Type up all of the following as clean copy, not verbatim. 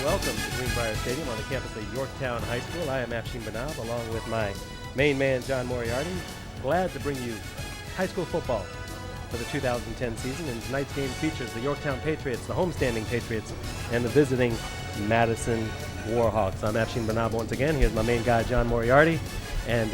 welcome to Greenbrier Stadium on the campus of Yorktown High School. I am Afshin Banab, along with my main man, John Moriarty. Glad to bring you high school football for the 2010 season. And tonight's game features the Yorktown Patriots, the homestanding Patriots, and the visiting Madison Warhawks. I'm Afshin Banab once again. Here's my main guy, John Moriarty. And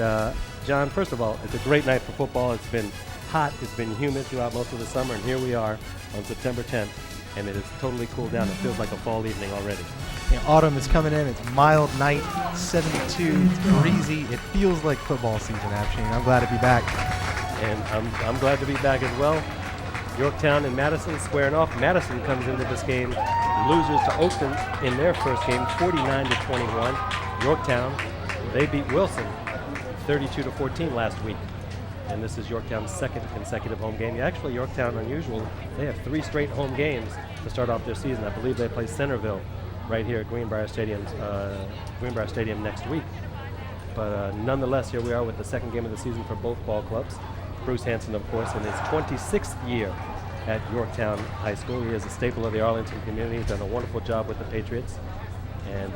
John, first of all, it's a great night for football. It's been hot, it's been humid throughout most of the summer, and here we are on September 10th. And it has totally cooled down. It feels like a fall evening already. Yeah, autumn is coming in. It's a mild night, 72, it's breezy. It feels like football season, Afshin. I'm glad to be back. And I'm glad to be back as well. Yorktown and Madison squaring off. Madison comes into this game losers to Oakton in their first game, 49-21. Yorktown, they beat Wilson 32-14 last week. And this is Yorktown's second consecutive home game. Actually, Yorktown, unusual, they have 3 straight home games to start off their season. I believe they play Centerville right here at Greenbrier Stadium next week. But nonetheless, here we are with the second game of the season for both ball clubs. Bruce Hanson, of course, in his 26th year at Yorktown High School. He is a staple of the Arlington community. He's done a wonderful job with the Patriots. And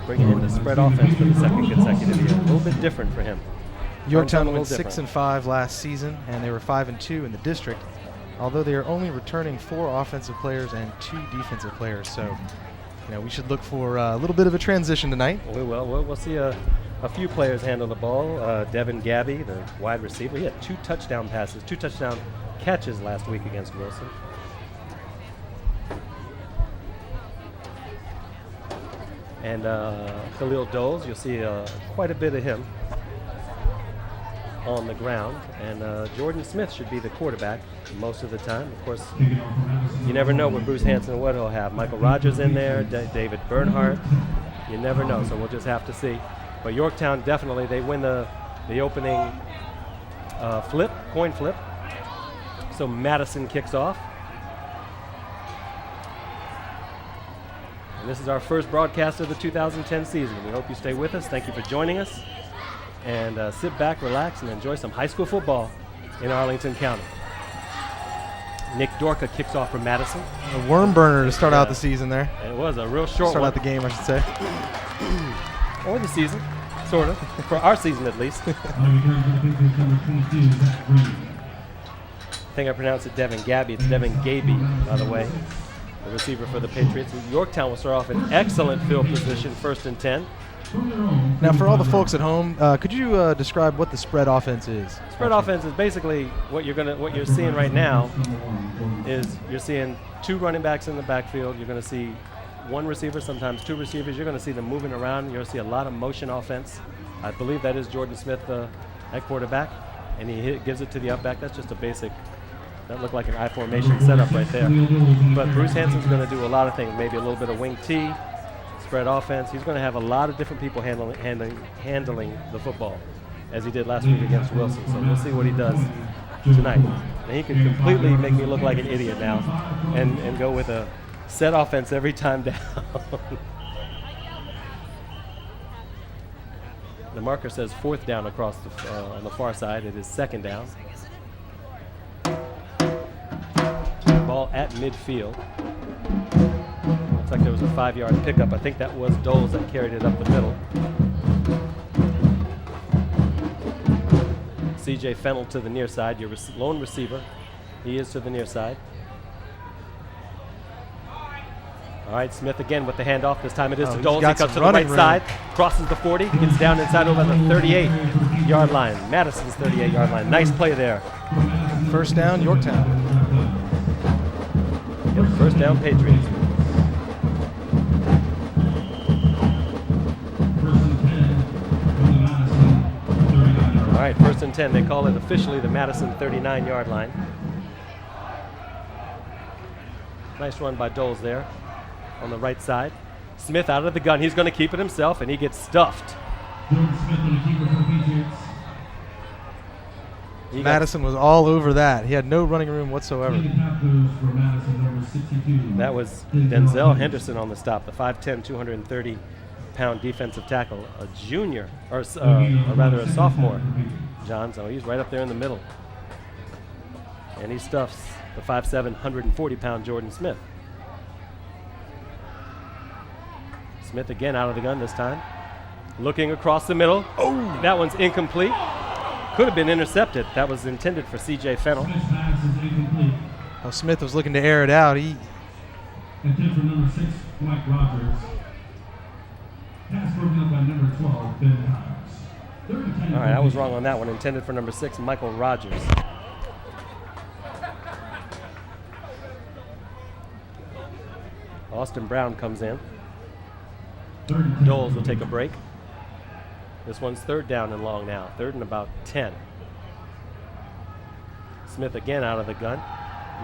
bringing in the spread offense for the second consecutive year. A little bit different for him. Yorktown went 6-5 last season, and they were 5-2 in the district, although they are only returning 4 offensive players and 2 defensive players. So, we should look for a little bit of a transition tonight. We will. We'll see a few players handle the ball. Devin Gabby, the wide receiver, he had 2 touchdown passes, 2 touchdown catches last week against Wilson. And Khalil Doles, you'll see quite a bit of him on the ground, and Jordan Smith should be the quarterback most of the time. Of course, you never know what Bruce Hanson and what he'll have. Michael Rogers in there, David Bernhardt. You never know, so we'll just have to see. But Yorktown definitely, they win the opening coin flip. So Madison kicks off. And this is our first broadcast of the 2010 season. We hope you stay with us. Thank you for joining us. And sit back, relax, and enjoy some high school football in Arlington County. Nick Dorka kicks off for Madison. A worm burner to start out the season there. It was a real short start one. Out the game, I should say. Or the season, sort of, for our season at least. I think I pronounced it Devin Gabby. It's Devin Gaby, by the way, the receiver for the Patriots. Yorktown will start off in excellent field position, 1st and 10. Now, for all the folks at home, could you describe what the spread offense is? Spread offense is basically what you're seeing right now. Is you're seeing 2 running backs in the backfield. You're going to see 1 receiver, sometimes 2 receivers. You're going to see them moving around. You're going to see a lot of motion offense. I believe that is Jordan Smith at quarterback, and he gives it to the up back. That's just a basic. That looked like an I formation setup right there. But Bruce Hanson's going to do a lot of things. Maybe a little bit of wing T. Spread offense. He's going to have a lot of different people handling the football, as he did last week against Wilson. So we'll see what he does tonight. And he can completely make me look like an idiot now and go with a set offense every time down. The marker says 4th down across on the far side. It is 2nd down. Ball at midfield. Looks like there was a 5-yard pickup. I think that was Doles that carried it up the middle. C.J. Fennell to the near side, your lone receiver. He is to the near side. All right, Smith again with the handoff. This time it is to Doles. He cuts to the right side, crosses the 40, gets down inside over the 38-yard line. Madison's 38-yard line. Nice play there. 1st down, Yorktown. Yep, 1st down, Patriots. All right, 1st and 10. They call it officially the Madison 39-yard line. Nice run by Doles there on the right side. Smith out of the gun. He's going to keep it himself, and he gets stuffed. Madison was all over that. He had no running room whatsoever. That was Denzel Henderson on the stop, the 5'10", 230-pound defensive tackle, a junior, or rather a sophomore, John. So he's right up there in the middle. And he stuffs the 5'7", 140-pound Jordan Smith. Smith again out of the gun this time. Looking across the middle. Oh, that one's incomplete. Could have been intercepted. That was intended for C.J. Fennell. Well, Smith was looking to air it out. He intended for number 6, Mike Rogers. Pass broken up by number 12, Ben Hines. All right, I was wrong on that one. Intended for number 6, Michael Rogers. Austin Brown comes in. Doles will take a break. This one's 3rd down and long now. 3rd and about 10. Smith again out of the gun.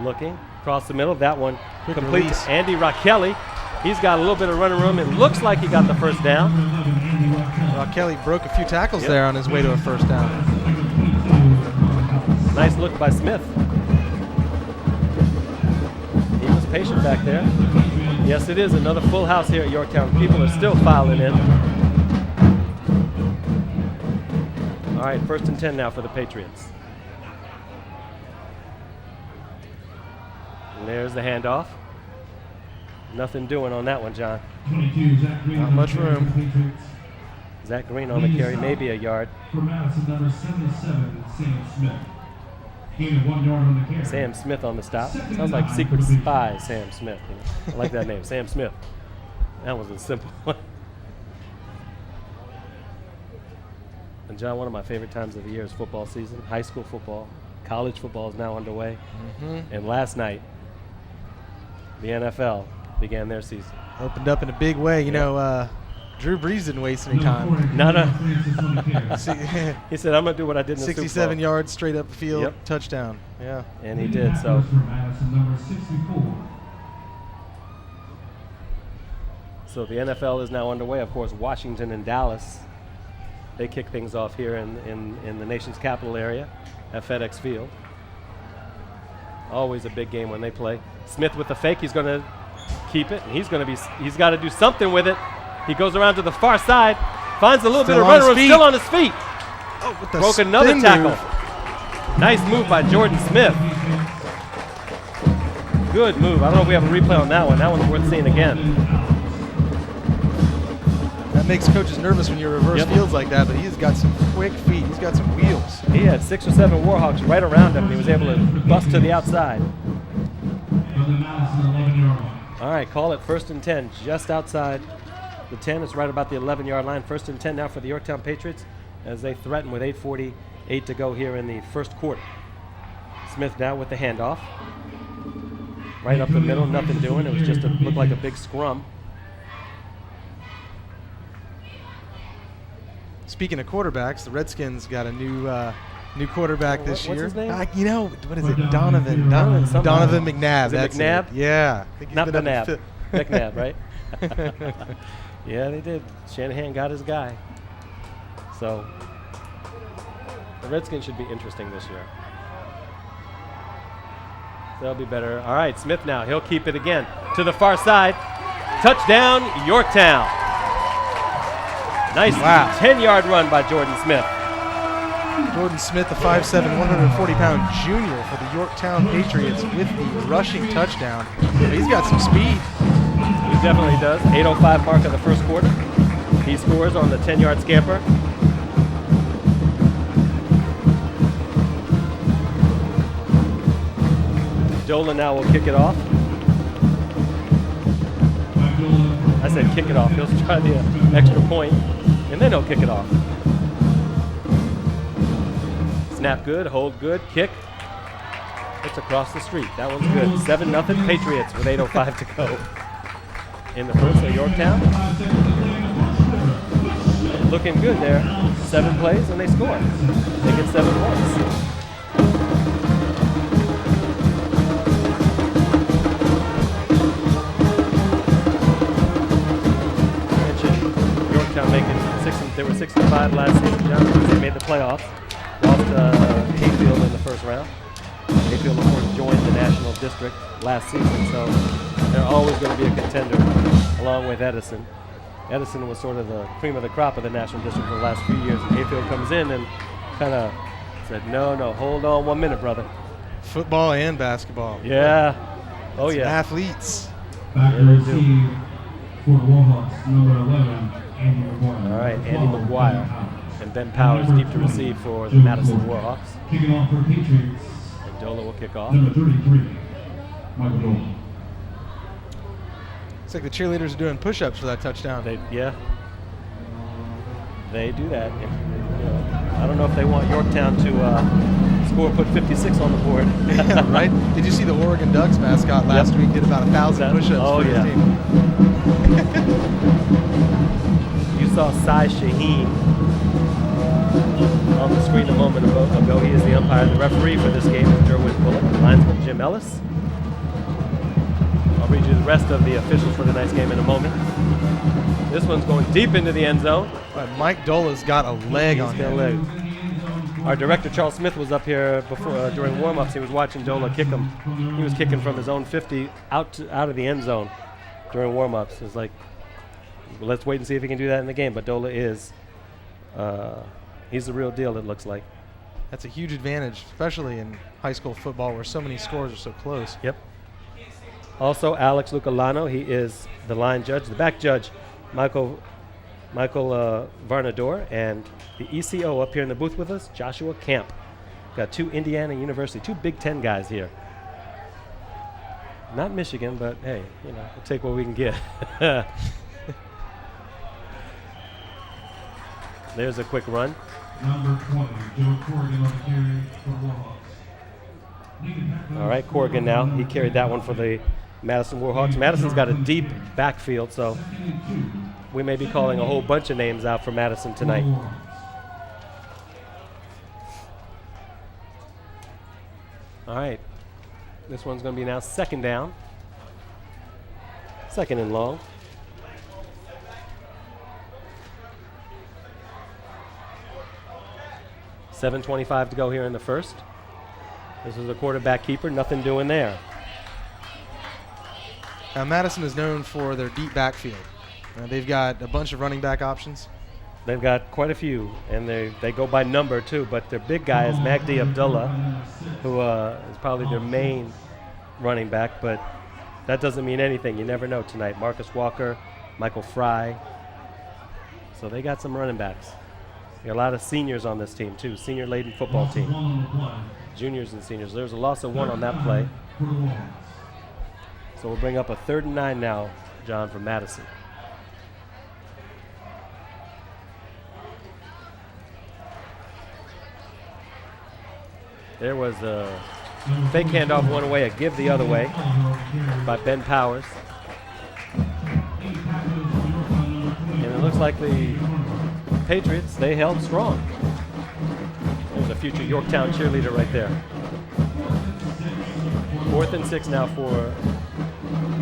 Looking across the middle. That one complete to Andy Rockelli. He's got a little bit of running room. It looks like he got the first down. Rockelli broke a few tackles there on his way to a first down. Nice look by Smith. He was patient back there. Yes, it is another full house here at Yorktown. People are still filing in. All right, 1st and 10 now for the Patriots. And there's the handoff. Nothing doing on that one, John. Not much room. Zach Green on the carry, maybe a yard. For Madison, number 77, Sam Smith. Gain of 1 yard on the carry. Sam Smith on the stop. Sounds like Secret Spy Sam Smith. You know? I like that name, Sam Smith. That was a simple one. And John, one of my favorite times of the year is football season. High school football, college football is now underway. And last night, the NFL began their season. Opened up in a big way. You know, Drew Brees didn't waste any time. He said, I'm going to do what I did in the Super Bowl. 67 yards straight up the field, touchdown. Yeah. And he did, so. So the NFL is now underway. Of course, Washington and Dallas, they kick things off here in the nation's capital area at FedEx Field. Always a big game when they play. Smith with the fake. He's going to keep it, and he's got to do something with it. He goes around to the far side, finds a little bit of running room, still on his feet. Oh, broke another tackle. Nice move by Jordan Smith. Good move. I don't know if we have a replay on that one. That one's worth seeing again. That makes coaches nervous when you reverse fields like that, but he's got some quick feet. He's got some wheels. He had 6 or 7 Warhawks right around him, and he was able to bust to the outside. All right, call it 1st and 10, just outside the 10. It's right about the 11-yard line. 1st and 10 now for the Yorktown Patriots as they threaten with 8:48 to go here in the first quarter. Smith now with the handoff. Right up the middle, nothing doing. It was just looked like a big scrum. Speaking of quarterbacks, the Redskins got a new quarterback this year. What's his name? You know, what is it? Donovan McNabb. Is it That's McNabb? It. Yeah. I think he's Not been McNabb. McNabb, right? Yeah, they did. Shanahan got his guy. So the Redskins should be interesting this year. They'll be better. All right, Smith now. He'll keep it again to the far side. Touchdown, Yorktown. Nice 10-yard run by Jordan Smith. Jordan Smith, the 5'7", 140-pound junior for the Yorktown Patriots with the rushing touchdown. He's got some speed. He definitely does. 8:05 mark of the first quarter. He scores on the 10-yard scamper. Dolan now will kick it off. I said kick it off. He'll try the extra point, and then he'll kick it off. Snap good, hold good, kick. It's across the street. That one's good. 7-0 Patriots with 8:05 to go. In the first of Yorktown. Looking good there. 7 plays and they score. They get 7 points. They were 6-5 last season, John. They made the playoffs. Lost Hayfield in the first round. Hayfield, of course, joined the National District last season, so they're always going to be a contender along with Edison. Edison was sort of the cream of the crop of the National District for the last few years, and Hayfield comes in and kind of said, no, hold on 1 minute, brother. Football and basketball. Yeah. Oh, Some yeah. athletes. Back to receive For the Warhawks, number 11, Andy McGuire. All right, Andy 12, McGuire. Ben Powers. And Ben Powers Number deep to 20, receive for the Joe Madison Gordon. Warhawks. Kicking off for the Patriots, And Dola will kick off. number 33, Michael Nolan. It's like the cheerleaders are doing push-ups for that touchdown. They do that. I don't know if they want Yorktown to score, put 56 on the board. Yeah, right? Did you see the Oregon Ducks mascot last week did about 1,000 push-ups Oh, for his yeah. team? You saw Sai Shaheen on the screen a moment ago. He is the umpire. The referee for this game is Derwin Bullock. Linesman Jim Ellis. I'll read you the rest of the officials for tonight's game in a moment. This one's going deep into the end zone. Mike Dola's got a leg on He's got a him. leg. Our director Charles Smith was up here before during warm-ups. He was watching Dola kick him. He was kicking from his own 50 out of the end zone during warm-ups. It's like, well, let's wait and see if he can do that in the game. But Dola is, he's the real deal, it looks like. That's a huge advantage, especially in high school football where so many scores are so close. Yep. Also, Alex Lucalano, he is the line judge. The back judge, Michael Varnador, and the ECO up here in the booth with us, Joshua Camp. Got two Indiana University, two Big Ten guys here. Not Michigan, but hey, we'll take what we can get. There's a quick run. Number 20, Joe Corrigan on the carry for Warhawks. All right, Corrigan now. He carried that one for the Madison Warhawks. Madison's got a deep backfield, so we may be calling a whole bunch of names out for Madison tonight. All right. This one's going to be now second down. Second and long. 7:25 to go here in the first. This is a quarterback keeper. Nothing doing there. Now, Madison is known for their deep backfield. They've got a bunch of running back options. They've got quite a few, and they go by number too, but their big guy is Magdi Abdullah, who is probably their main running back, but that doesn't mean anything. You never know tonight. Marcus Walker, Michael Fry. So they got some running backs. They got a lot of seniors on this team too, senior-laden football team. Juniors and seniors. There's a loss of one on that play. So we'll bring up a 3rd and 9 now, John, for Madison. There was a fake handoff one way, a give the other way by Ben Powers. And it looks like the Patriots, they held strong. There's a future Yorktown cheerleader right there. 4th and 6 now for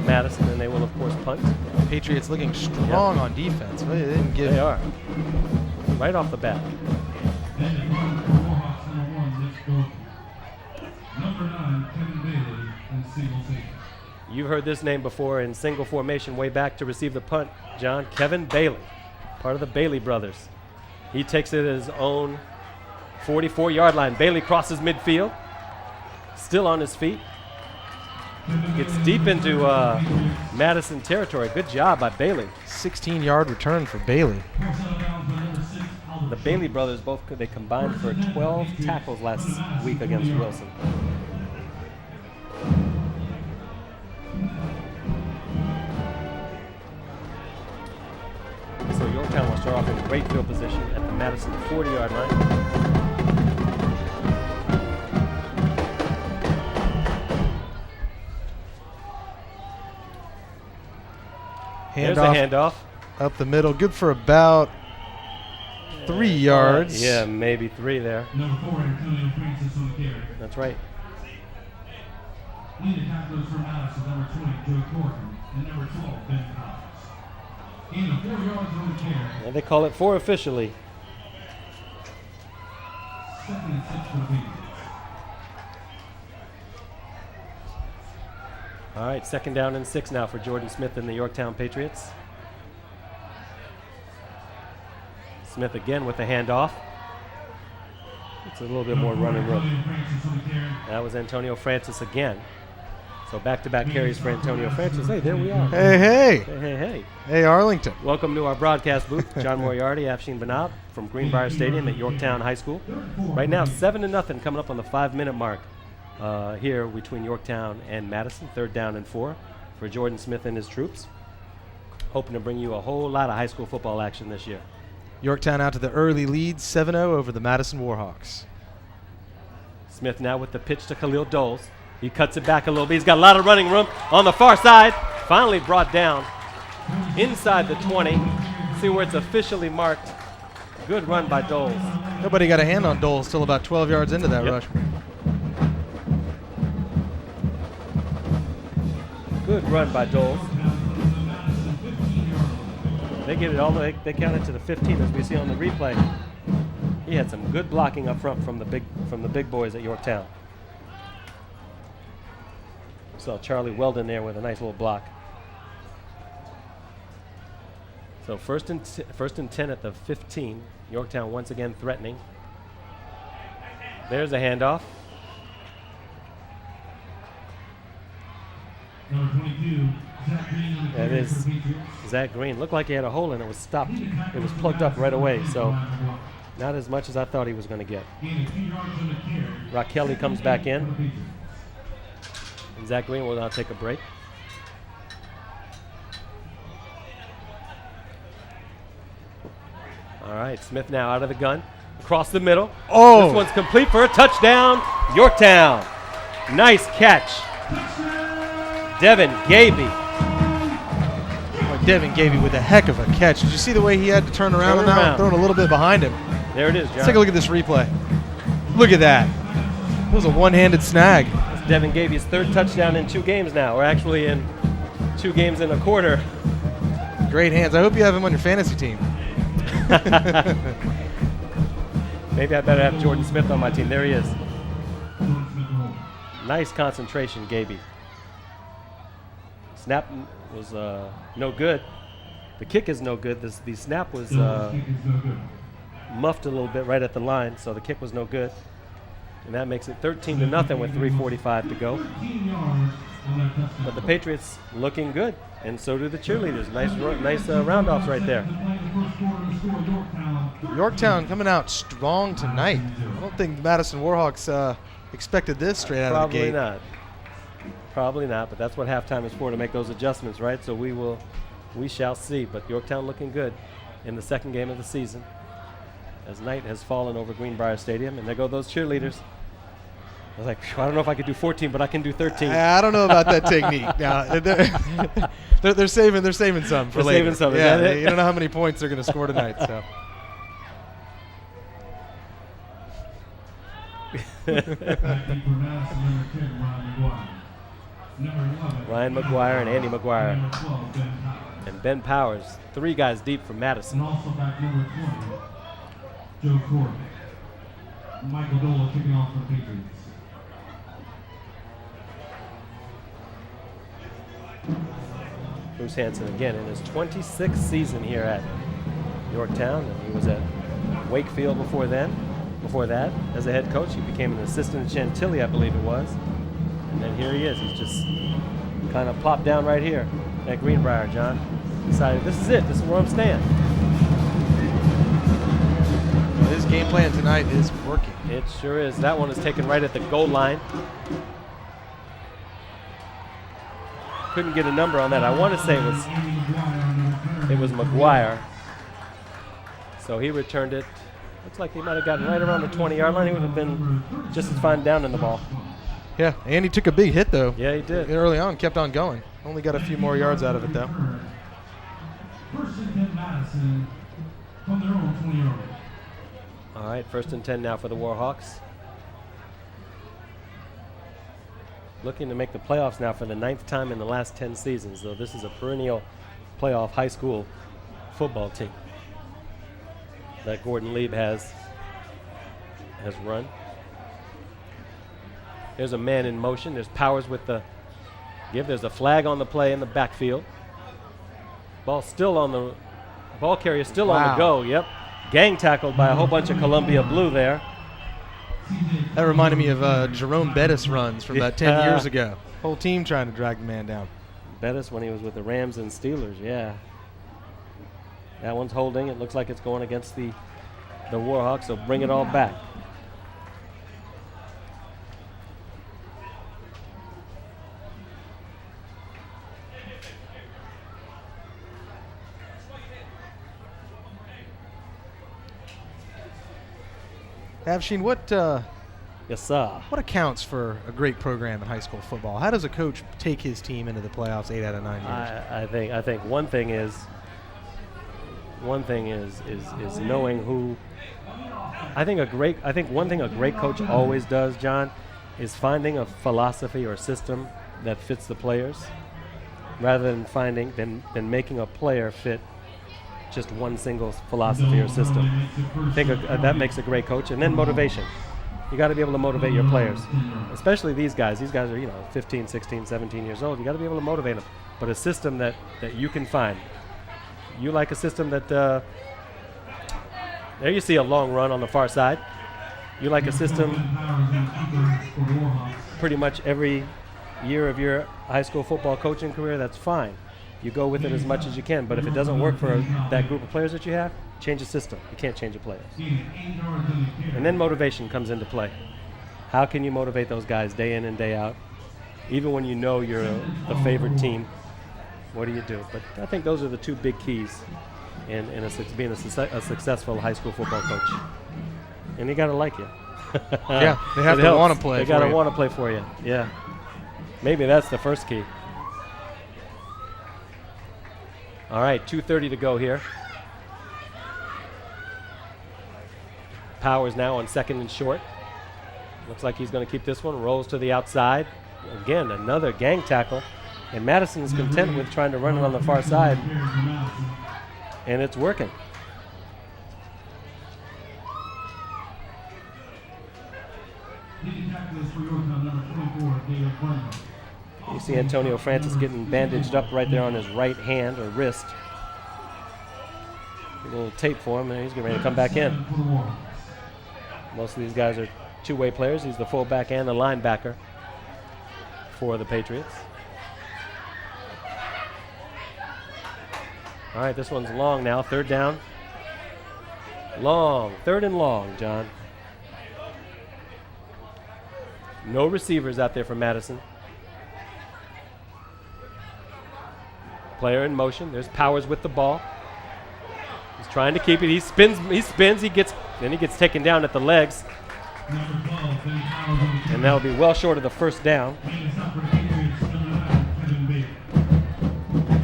Madison, and they will, of course, punt. Patriots looking strong on defense. They didn't give. They are. Right off the bat. Number 9, Kevin Bailey, in single safety. You've heard this name before in single formation way back to receive the punt, John. Kevin Bailey, part of the Bailey brothers. He takes it at his own 44-yard line. Bailey crosses midfield, still on his feet. Gets deep into Madison territory. Good job by Bailey. 16-yard return for Bailey. The Bailey brothers they combined for 12 tackles last week against Wilson. So Yorktown will start off in great field position at the Madison 40-yard line. There's a handoff. Up the middle. Good for about 3 yards. Yeah, maybe 3 there. Number 4, Antonio Francis on the carry. That's right. Leading tacklers for Madison, number 20, Joe Corrigan, and number 12, Ben Powers. Gain of 4 yards on the carry. And they call it 4 officially. 2nd and 6 for the Patriots. All right, 2nd down and 6 now for Jordan Smith and the Yorktown Patriots. Smith again with the handoff. It's a little bit more running room. That was Antonio Francis again. So back-to-back carries for Antonio Francis. Hey, there we are. Hey, hey. Hey, hey, hey. Hey, Arlington. Welcome to our broadcast booth. John Moriarty, Afshin Banab from Greenbrier Stadium at Yorktown High School. Right now, 7-0 coming up on the 5-minute mark here between Yorktown and Madison. 3rd down and 4 for Jordan Smith and his troops. Hoping to bring you a whole lot of high school football action this year. Yorktown out to the early lead, 7-0 over the Madison Warhawks. Smith now with the pitch to Khalil Doles. He cuts it back a little bit. He's got a lot of running room on the far side. Finally brought down inside the 20. See where it's officially marked. Good run by Doles. Nobody got a hand on Doles till about 12 yards into that rush. Good run by Doles. They get it all the way. They count it to the 15 as we see on the replay. He had some good blocking up front from the big boys at Yorktown. Saw Charlie Weldon there with a nice little block. So first and 10 at the 15. Yorktown once again threatening. There's a handoff. Number 22, Zach Green. That is Zach Green. Looked like he had a hole in it. It was stopped. It was plugged up right away. So not as much as I thought he was going to get. Kelly comes back in. And Zach Green will now take a break. All right, Smith now out of the gun. Across the middle. Oh! This one's complete for a touchdown. Yorktown. Nice catch. Devin Gaby. Devin Gaby with a heck of a catch. Did you see the way he had to turn around on that one? Throwing a little bit behind him. There it is, John. Let's take a look at this replay. Look at that. It was a one-handed snag. That's Devin Gaby's 3rd touchdown in 2 games now. We're actually in 2 games and a quarter. Great hands. I hope you have him on your fantasy team. Maybe I better have Jordan Smith on my team. There he is. Nice concentration, Gaby. Snap was no good. The kick is no good. The snap was muffed a little bit right at the line, so the kick was no good. And that makes it 13-0 with 3:45 to go. But the Patriots looking good, and so do the cheerleaders. Nice round-offs right there. Yorktown coming out strong tonight. I don't think the Madison Warhawks expected this straight out of the gate. Probably not, but that's what halftime is for, to make those adjustments, right? So we shall see. But Yorktown looking good in the 2nd game of the season, as night has fallen over Greenbrier Stadium. And there go those cheerleaders. I was like, I don't know if I could do 14, but I can do 13. I don't know about that technique. Now, they're saving some for later. Saving some. Yeah, Is that it? You don't know how many points they're going to score tonight. So. Ryan McGuire and Andy McGuire. And Ben Powers, 3 guys deep from Madison. And also back number 20, Joe Corbett. Michael Dola kicking off for the Patriots. Bruce Hanson again in his 26th season here at Yorktown. And he was at Wakefield before that, as a head coach. He became an assistant at Chantilly, I believe it was. And then here he is. He's just kind of plopped down right here at Greenbrier, John. Decided this is it. This is where I'm staying. Well, his game plan tonight is working. It sure is. That one is taken right at the goal line. Couldn't get a number on that. I want to say it was McGuire. So he returned it. Looks like he might have gotten right around the 20-yard line. He would have been just as fine down in the ball. Yeah, and he took a big hit, though. Yeah, he did. Early on, kept on going. Only got a few more yards out of it, though. First and 10 Madison from their own 20-yard line. All right, 1st and 10 now for the Warhawks. Looking to make the playoffs now for the 9th time in the last 10 seasons, though this is a perennial playoff high school football team that Gordon Lieb has run. There's a man in motion. There's Powers with the give. There's a flag on the play in the backfield. Ball carrier still on the go. Yep. Gang tackled by a whole bunch of Columbia Blue there. That reminded me of Jerome Bettis runs from about 10 years ago. Whole team trying to drag the man down. Bettis when he was with the Rams and Steelers, yeah. That one's holding. It looks like it's going against the Warhawks, so bring it all back. Avsheen, Yes, sir. what accounts for a great program in high school football? How does a coach take his team into the playoffs 8 out of 9 years? I think one thing is knowing who. I think one thing a great coach always does, John, is finding a philosophy or system that fits the players, rather than making a player fit just one single philosophy or system. I think that makes a great coach. And then motivation. You got to be able to motivate your players, especially these guys. These guys are 15, 16, 17 years old. You got to be able to motivate them. But a system that you can find. You like a system that there you see a long run on the far side. You like a system pretty much every year of your high school football coaching career, that's fine. You go with it as much as you can, but if it doesn't work for that group of players that you have, change the system. You can't change the players. And then motivation comes into play. How can you motivate those guys day in and day out? Even when you know you're the favorite team, what do you do? But I think those are the two big keys in being a successful high school football coach. And they got to like you. Yeah, they have to want to play. They got to want to play for you. Yeah. Maybe that's the first key. All right, 2:30 to go here. Powers now on second and short. Looks like he's going to keep this one. Rolls to the outside. Again, another gang tackle. And Madison's content with trying to run it on the far side. And it's working. You see Antonio Francis getting bandaged up right there on his right hand or wrist. A little tape for him, and he's getting ready to come back in. Most of these guys are two-way players. He's the fullback and the linebacker for the Patriots. All right, this one's long now. Third down. Long. Third and long, John. No receivers out there for Madison. Player in motion. There's Powers with the ball. He's trying to keep it. He spins. He gets taken down at the legs. And that'll be well short of the first down.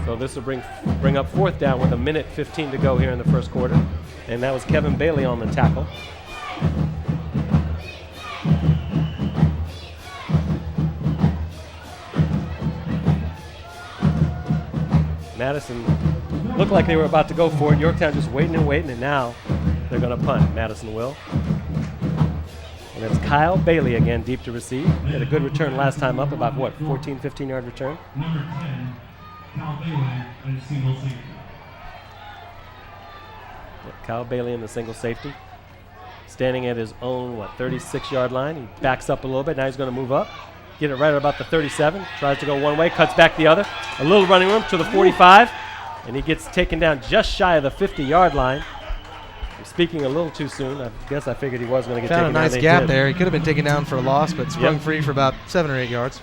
So this will bring up fourth down with 1:15 to go here in the first quarter. And that was Kevin Bailey on the tackle. Madison looked like they were about to go for it. Yorktown just waiting, and now they're going to punt. Madison will. And it's Kyle Bailey again, deep to receive. He had a good return last time up, about 14, 15-yard return. Number 10, Kyle Bailey, and single safety. Kyle Bailey in the single safety. Standing at his own, 36-yard line. He backs up a little bit. Now he's going to move up. Get it right at about the 37. Tries to go one way, cuts back the other. A little running room to the 45. And he gets taken down just shy of the 50-yard line. I'm speaking a little too soon. I guess I figured he was going to get taken down. Found a nice gap there. He could have been taken down for a loss, but sprung free for about 7 or 8 yards.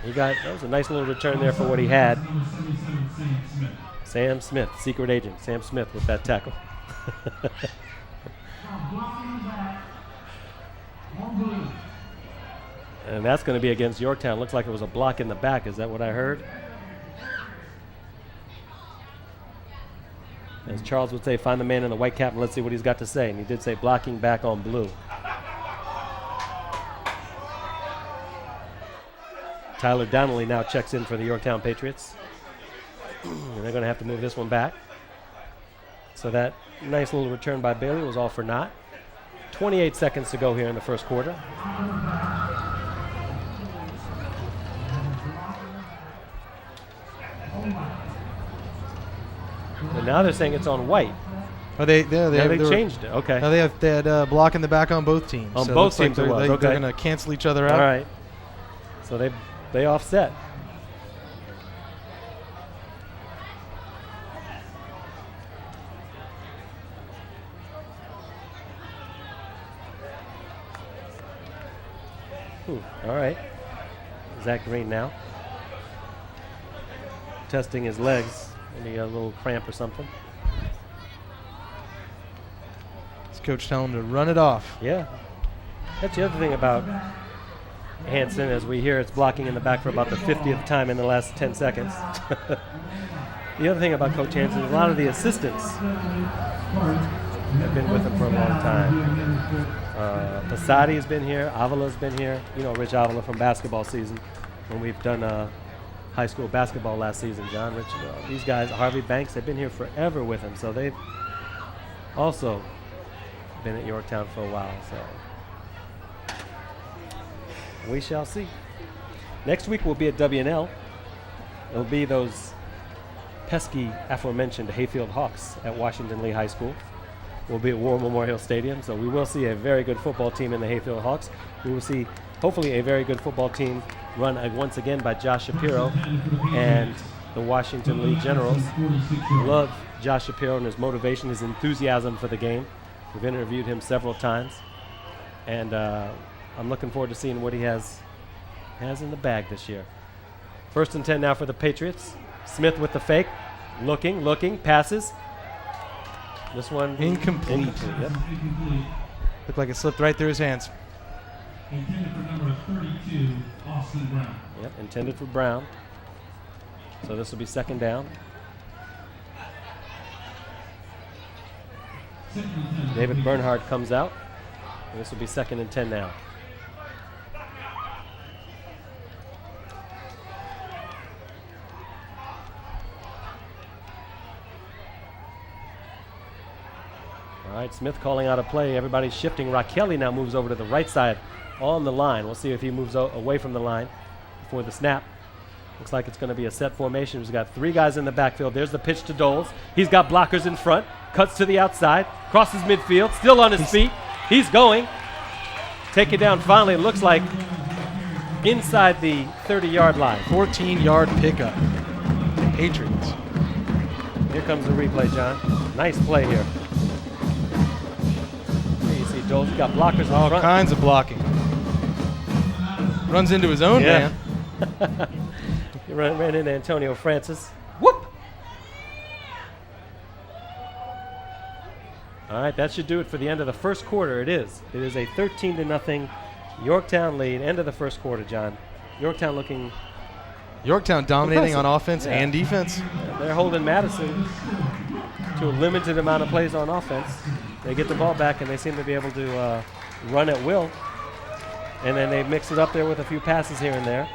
That was a nice little return there for what he had. Sam Smith, secret agent. Sam Smith with that tackle. And that's going to be against Yorktown. Looks like it was a block in the back. Is that what I heard? As Charles would say, find the man in the white cap and let's see what he's got to say. And he did say blocking back on blue. Tyler Donnelly now checks in for the Yorktown Patriots. And they're going to have to move this one back. So that nice little return by Bailey was all for naught. 28 seconds to go here in the first quarter. And now they're saying it's on white. Oh, they changed it. Okay. No, they had block in the back on both teams. On both teams, they're okay. going to cancel each other out. All right. So They offset. All right. Zach Green now. Testing his legs. Maybe a little cramp or something. His coach telling him to run it off. Yeah. That's the other thing about Hansen, as we hear it's blocking in the back for about the 50th time in the last 10 seconds. The other thing about Coach Hansen is a lot of the assistants have been with him for a long time. Passati has been here. Avila's been here. You know Rich Avila from basketball season when we've done high school basketball last season. John Rich, these guys, Harvey Banks, they've been here forever with him. So they've also been at Yorktown for a while. So we shall see. Next week we'll be at WNL. It'll be those pesky aforementioned Hayfield Hawks at Washington Lee High School. We'll be at War Memorial Stadium, so we will see a very good football team in the Hayfield Hawks. We will see, hopefully, a very good football team run once again by Josh Shapiro and the Washington Lee Generals. Love Josh Shapiro and his motivation, his enthusiasm for the game. We've interviewed him several times, and I'm looking forward to seeing what he has in the bag this year. 1st and 10 now for the Patriots. Smith with the fake, looking, passes. This one incomplete. Yep. Looked like it slipped right through his hands. Intended for number 32, Austin Brown. Yep, intended for Brown. So this will be 2nd down. David Bernhard comes out. And this will be 2nd and 10 now. All right, Smith calling out a play. Everybody's shifting. Raquelli now moves over to the right side on the line. We'll see if he moves away from the line before the snap. Looks like it's going to be a set formation. He's got 3 guys in the backfield. There's the pitch to Doles. He's got blockers in front. Cuts to the outside. Crosses midfield. Still on his feet. He's going. Take it down finally. It looks like inside the 30-yard line. 14-yard pickup. Patriots. Here comes the replay, John. Nice play here. Dole's got blockers in front. All kinds of blocking. Runs into his own man. He ran into Antonio Francis. Whoop! All right, that should do it for the end of the first quarter. It is. It is a 13-0 Yorktown lead. End of the first quarter, John. Yorktown dominating on offense and defense. They're holding Madison to a limited amount of plays on offense. They get the ball back, and they seem to be able to run at will. And then they mix it up there with a few passes here and there.